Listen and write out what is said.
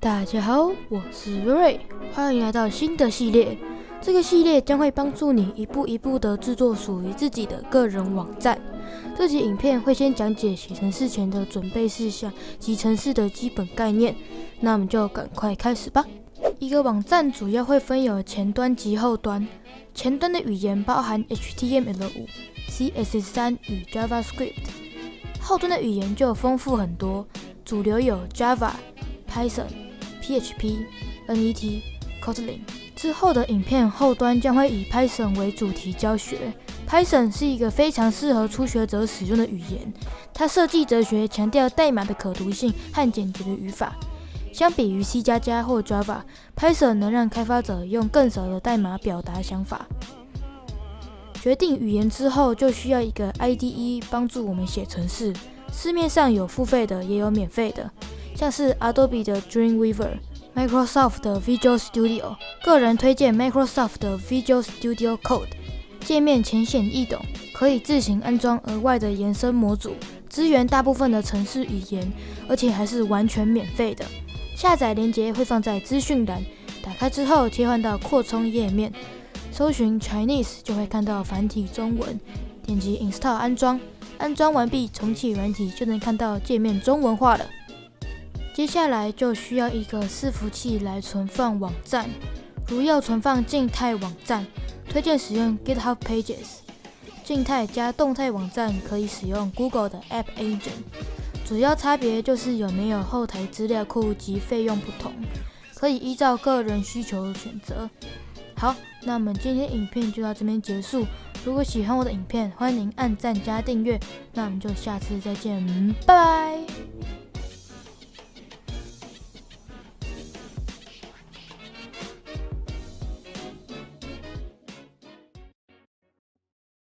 大家好，我是瑞瑞，欢迎来到新的系列。这个系列将会帮助你一步一步的制作属于自己的个人网站。这集影片会先讲解写程式前的准备事项及程式的基本概念，那我们就赶快开始吧。一个网站主要会分有前端及后端，前端的语言包含 HTML5、CSS3 与 JavaScript， 后端的语言就丰富很多，主流有 Java、Python、PHP、NET、Kotlin。之后的影片后端将会以 Python 为主题教学。Python 是一个非常适合初学者使用的语言，它设计哲学强调代码的可读性和简洁的语法。相比于 C++ 或 Java，Python 能让开发者用更少的代码表达想法。决定语言之后，就需要一个 IDE 帮助我们写程式。市面上有付费的，也有免费的，像是 Adobe 的 Dreamweaver、Microsoft 的 Visual Studio。个人推荐 Microsoft 的 Visual Studio Code， 界面浅显易懂，可以自行安装额外的延伸模组，支援大部分的程式语言，而且还是完全免费的。下载链接会放在资讯栏，打开之后切换到扩充页面，搜寻 Chinese 就会看到繁体中文，点击 Install 安装，安装完毕重启软体就能看到界面中文化了。接下来就需要一个伺服器来存放网站，如要存放静态网站，推荐使用 GitHub Pages。静态加动态网站可以使用 Google 的 App Engine。主要差别就是有没有后台资料库及费用不同，可以依照个人需求选择。好，那我们今天影片就到这边结束。如果喜欢我的影片，欢迎按赞加订阅。那我们就下次再见，拜拜。